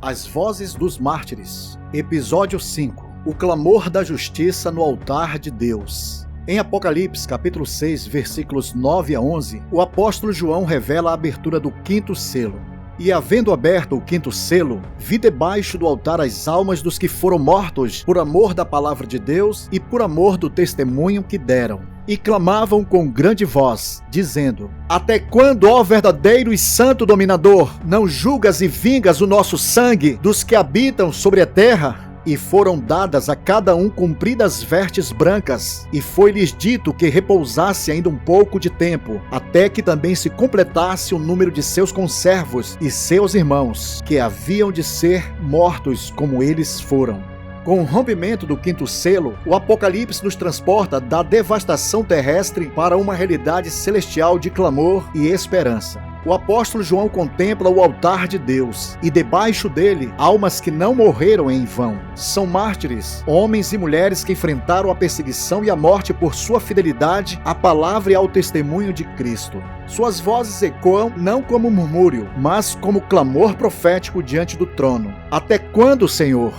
As Vozes dos Mártires. Episódio 5. O clamor da justiça no altar de Deus. Em Apocalipse, capítulo 6, versículos 9 a 11, o apóstolo João revela a abertura do quinto selo. E havendo aberto o quinto selo, vi debaixo do altar as almas dos que foram mortos por amor da palavra de Deus e por amor do testemunho que deram. E clamavam com grande voz, dizendo: Até quando, ó verdadeiro e santo dominador, não julgas e vingas o nosso sangue dos que habitam sobre a terra? E foram dadas a cada um compridas vestes brancas, e foi-lhes dito que repousasse ainda um pouco de tempo, até que também se completasse o número de seus conservos e seus irmãos, que haviam de ser mortos como eles foram. Com o rompimento do quinto selo, o Apocalipse nos transporta da devastação terrestre para uma realidade celestial de clamor e esperança. O apóstolo João contempla o altar de Deus e debaixo dele, almas que não morreram em vão. São mártires, homens e mulheres que enfrentaram a perseguição e a morte por sua fidelidade à palavra e ao testemunho de Cristo. Suas vozes ecoam não como murmúrio, mas como clamor profético diante do trono. Até quando, Senhor?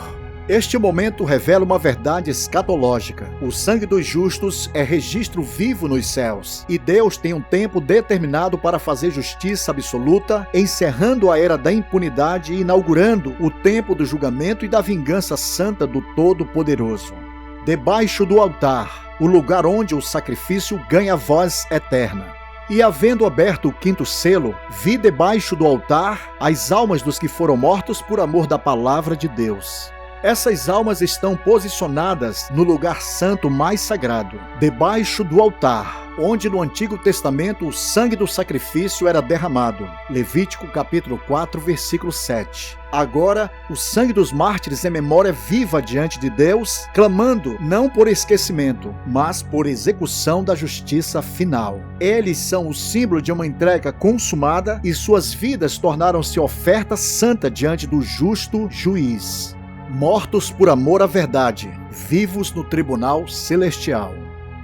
Este momento revela uma verdade escatológica. O sangue dos justos é registro vivo nos céus, e Deus tem um tempo determinado para fazer justiça absoluta, encerrando a era da impunidade e inaugurando o tempo do julgamento e da vingança santa do Todo-Poderoso. Debaixo do altar, o lugar onde o sacrifício ganha voz eterna. E havendo aberto o quinto selo, vi debaixo do altar as almas dos que foram mortos por amor da palavra de Deus. Essas almas estão posicionadas no lugar santo mais sagrado, debaixo do altar, onde no Antigo Testamento o sangue do sacrifício era derramado. Levítico capítulo 4, versículo 7. Agora, o sangue dos mártires é memória viva diante de Deus, clamando não por esquecimento, mas por execução da justiça final. Eles são o símbolo de uma entrega consumada e suas vidas tornaram-se oferta santa diante do justo juiz. Mortos por amor à verdade, vivos no tribunal celestial.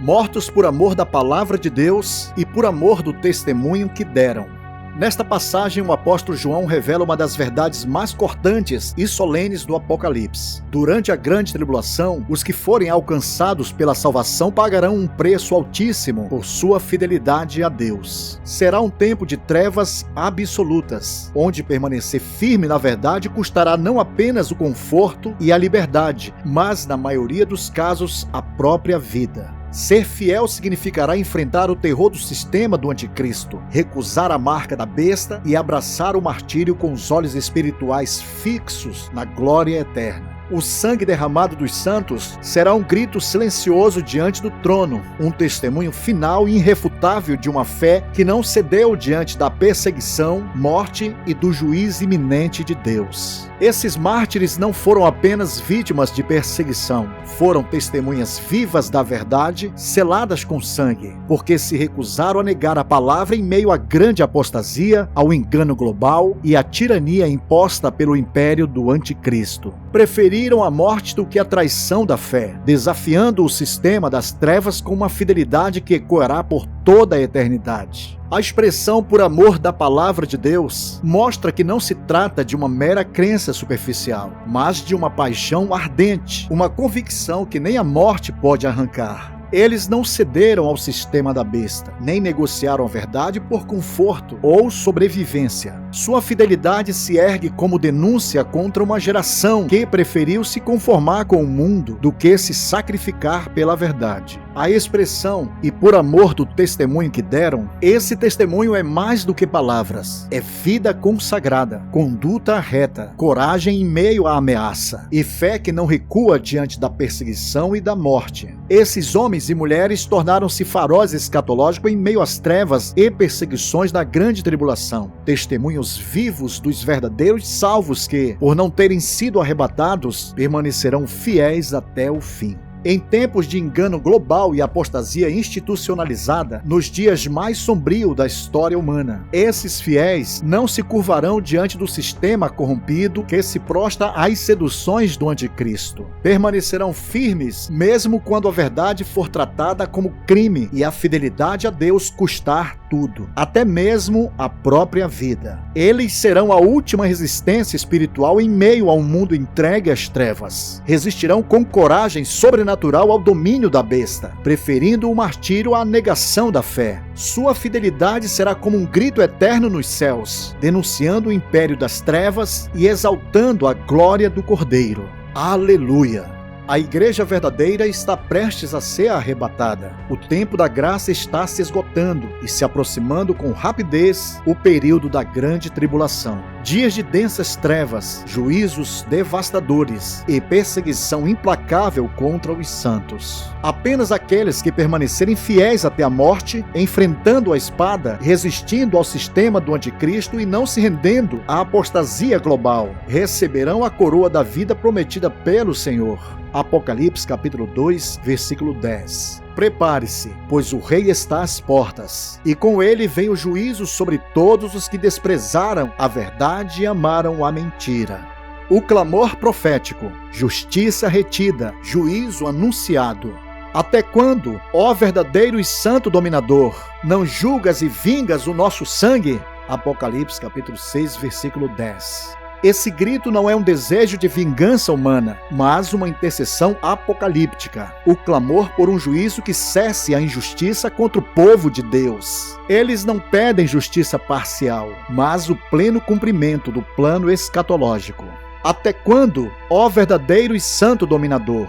Mortos por amor da palavra de Deus e por amor do testemunho que deram. Nesta passagem, o apóstolo João revela uma das verdades mais cortantes e solenes do Apocalipse. Durante a grande tribulação, os que forem alcançados pela salvação pagarão um preço altíssimo por sua fidelidade a Deus. Será um tempo de trevas absolutas, onde permanecer firme na verdade custará não apenas o conforto e a liberdade, mas, na maioria dos casos, a própria vida. Ser fiel significará enfrentar o terror do sistema do anticristo, recusar a marca da besta e abraçar o martírio com os olhos espirituais fixos na glória eterna. O sangue derramado dos santos será um grito silencioso diante do trono, um testemunho final e irrefutável de uma fé que não cedeu diante da perseguição, morte e do juízo iminente de Deus. Esses mártires não foram apenas vítimas de perseguição, foram testemunhas vivas da verdade, seladas com sangue, porque se recusaram a negar a palavra em meio à grande apostasia, ao engano global e à tirania imposta pelo império do anticristo. Preferiram a morte do que a traição da fé, desafiando o sistema das trevas com uma fidelidade que ecoará por toda a eternidade. A expressão por amor da palavra de Deus mostra que não se trata de uma mera crença superficial, mas de uma paixão ardente, uma convicção que nem a morte pode arrancar. Eles não cederam ao sistema da besta, nem negociaram a verdade por conforto ou sobrevivência. Sua fidelidade se ergue como denúncia contra uma geração que preferiu se conformar com o mundo do que se sacrificar pela verdade. A expressão "e por amor do testemunho que deram", esse testemunho é mais do que palavras. É vida consagrada, conduta reta, coragem em meio à ameaça e fé que não recua diante da perseguição e da morte. Esses homens e mulheres tornaram-se faróis escatológicos em meio às trevas e perseguições da grande tribulação. Testemunhos vivos dos verdadeiros salvos que, por não terem sido arrebatados, permanecerão fiéis até o fim. Em tempos de engano global e apostasia institucionalizada, nos dias mais sombrios da história humana, esses fiéis não se curvarão diante do sistema corrompido que se prostra às seduções do anticristo. Permanecerão firmes mesmo quando a verdade for tratada como crime e a fidelidade a Deus custar tudo, até mesmo a própria vida. Eles serão a última resistência espiritual em meio a um mundo entregue às trevas. Resistirão com coragem sobrenatural ao domínio da besta, preferindo o martírio à negação da fé. Sua fidelidade será como um grito eterno nos céus, denunciando o império das trevas e exaltando a glória do Cordeiro. Aleluia! A igreja verdadeira está prestes a ser arrebatada. O tempo da graça está se esgotando e se aproximando com rapidez o período da grande tribulação. Dias de densas trevas, juízos devastadores e perseguição implacável contra os santos. Apenas aqueles que permanecerem fiéis até a morte, enfrentando a espada, resistindo ao sistema do anticristo e não se rendendo à apostasia global, receberão a coroa da vida prometida pelo Senhor. Apocalipse capítulo 2, versículo 10. Prepare-se, pois o rei está às portas, e com ele vem o juízo sobre todos os que desprezaram a verdade e amaram a mentira. O clamor profético, justiça retida, juízo anunciado. Até quando, ó verdadeiro e santo dominador, não julgas e vingas o nosso sangue? Apocalipse capítulo 6, versículo 10. Esse grito não é um desejo de vingança humana, mas uma intercessão apocalíptica, o clamor por um juízo que cesse a injustiça contra o povo de Deus. Eles não pedem justiça parcial, mas o pleno cumprimento do plano escatológico. Até quando, ó verdadeiro e santo dominador?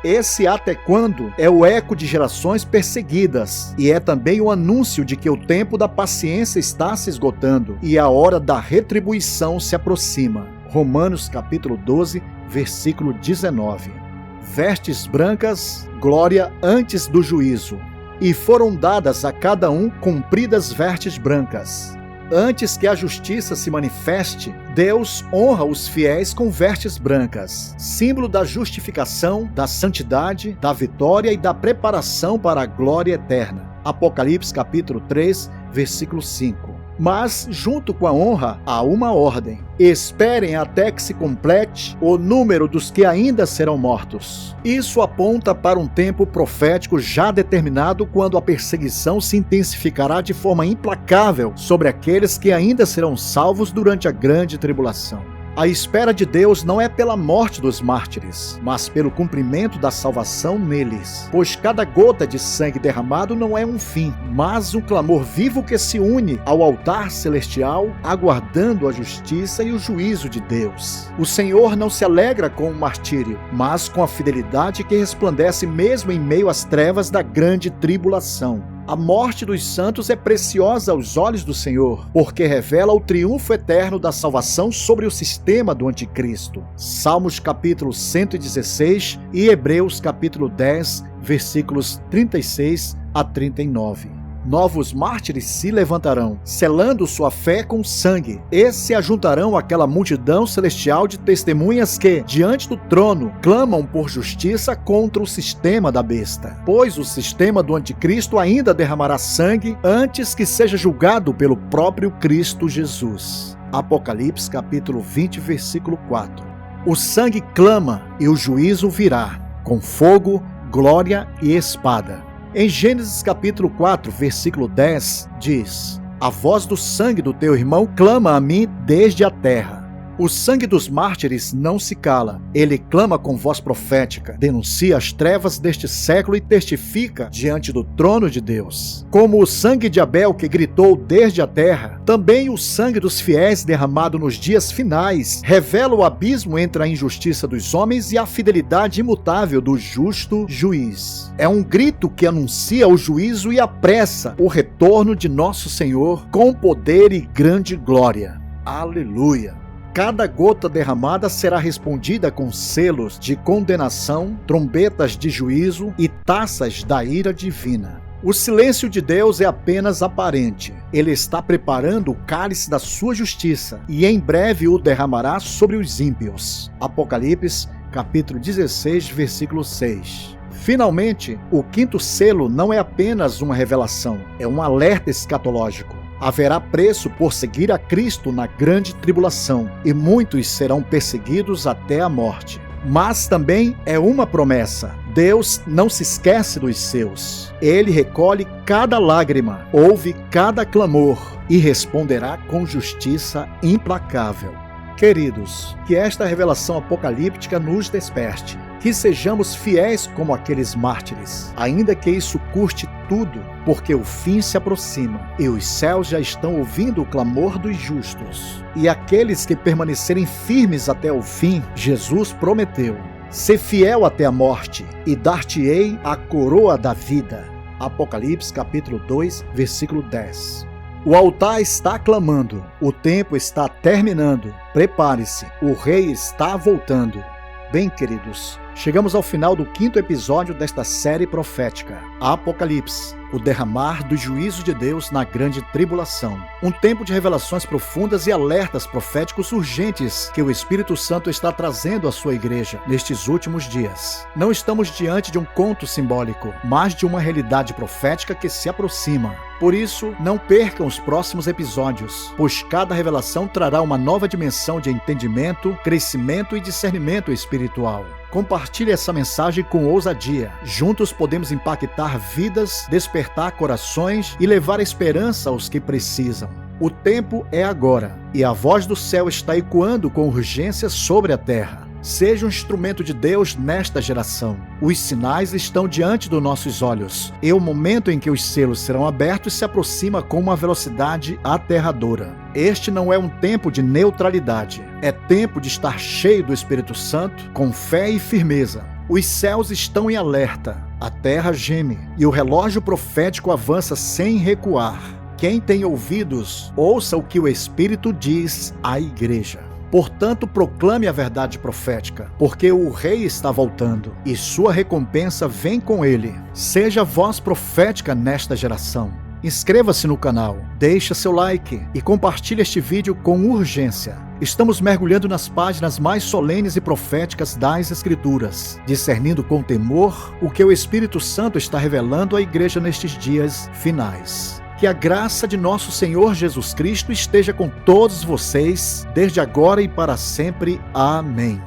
Esse até quando é o eco de gerações perseguidas e é também o anúncio de que o tempo da paciência está se esgotando e a hora da retribuição se aproxima. Romanos capítulo 12, versículo 19. Vestes brancas, glória antes do juízo. E foram dadas a cada um compridas vestes brancas. Antes que a justiça se manifeste, Deus honra os fiéis com vestes brancas, símbolo da justificação, da santidade, da vitória e da preparação para a glória eterna. Apocalipse capítulo 3, versículo 5. Mas, junto com a honra, há uma ordem. Esperem até que se complete o número dos que ainda serão mortos. Isso aponta para um tempo profético já determinado, quando a perseguição se intensificará de forma implacável sobre aqueles que ainda serão salvos durante a grande tribulação. A espera de Deus não é pela morte dos mártires, mas pelo cumprimento da salvação neles. Pois cada gota de sangue derramado não é um fim, mas um clamor vivo que se une ao altar celestial, aguardando a justiça e o juízo de Deus. O Senhor não se alegra com o martírio, mas com a fidelidade que resplandece mesmo em meio às trevas da grande tribulação. A morte dos santos é preciosa aos olhos do Senhor, porque revela o triunfo eterno da salvação sobre o sistema do anticristo. Salmos capítulo 116 e Hebreus capítulo 10, versículos 36 a 39. Novos mártires se levantarão, selando sua fé com sangue. Esses se ajuntarão àquela multidão celestial de testemunhas que, diante do trono, clamam por justiça contra o sistema da besta. Pois o sistema do anticristo ainda derramará sangue antes que seja julgado pelo próprio Cristo Jesus. Apocalipse capítulo 20, versículo 4. O sangue clama e o juízo virá, com fogo, glória e espada. Em Gênesis capítulo 4, versículo 10, diz: A voz do sangue do teu irmão clama a mim desde a terra. O sangue dos mártires não se cala. Ele clama com voz profética, denuncia as trevas deste século e testifica diante do trono de Deus. Como o sangue de Abel que gritou desde a terra, também o sangue dos fiéis derramado nos dias finais revela o abismo entre a injustiça dos homens e a fidelidade imutável do justo juiz. É um grito que anuncia o juízo e apressa o retorno de nosso Senhor com poder e grande glória. Aleluia! Cada gota derramada será respondida com selos de condenação, trombetas de juízo e taças da ira divina. O silêncio de Deus é apenas aparente. Ele está preparando o cálice da sua justiça e em breve o derramará sobre os ímpios. Apocalipse, capítulo 16, versículo 6. Finalmente, o quinto selo não é apenas uma revelação, é um alerta escatológico. Haverá preço por seguir a Cristo na grande tribulação, e muitos serão perseguidos até a morte. Mas também é uma promessa. Deus não se esquece dos seus. Ele recolhe cada lágrima, ouve cada clamor e responderá com justiça implacável. Queridos, que esta revelação apocalíptica nos desperte, que sejamos fiéis como aqueles mártires, ainda que isso custe tudo, porque o fim se aproxima e os céus já estão ouvindo o clamor dos justos. E aqueles que permanecerem firmes até o fim, Jesus prometeu: ser fiel até a morte e dar-te-ei a coroa da vida. Apocalipse capítulo 2, versículo 10. O altar está clamando, o tempo está terminando. Prepare-se, o rei está voltando. Bem, queridos, chegamos ao final do 5º episódio desta série profética, Apocalipse, o derramar do juízo de Deus na grande tribulação. Um tempo de revelações profundas e alertas proféticos urgentes que o Espírito Santo está trazendo à sua igreja nestes últimos dias. Não estamos diante de um conto simbólico, mas de uma realidade profética que se aproxima. Por isso, não percam os próximos episódios, pois cada revelação trará uma nova dimensão de entendimento, crescimento e discernimento espiritual. Compartilhe essa mensagem com ousadia. Juntos podemos impactar vidas, despertar corações e levar esperança aos que precisam. O tempo é agora, e a voz do céu está ecoando com urgência sobre a terra. Seja um instrumento de Deus nesta geração. Os sinais estão diante dos nossos olhos, e o momento em que os selos serão abertos se aproxima com uma velocidade aterradora. Este não é um tempo de neutralidade, é tempo de estar cheio do Espírito Santo, com fé e firmeza. Os céus estão em alerta, a terra geme, e o relógio profético avança sem recuar. Quem tem ouvidos, ouça o que o Espírito diz à igreja. Portanto, proclame a verdade profética, porque o rei está voltando, e sua recompensa vem com ele. Seja voz profética nesta geração. Inscreva-se no canal, deixe seu like e compartilhe este vídeo com urgência. Estamos mergulhando nas páginas mais solenes e proféticas das Escrituras, discernindo com temor o que o Espírito Santo está revelando à igreja nestes dias finais. Que a graça de nosso Senhor Jesus Cristo esteja com todos vocês, desde agora e para sempre. Amém.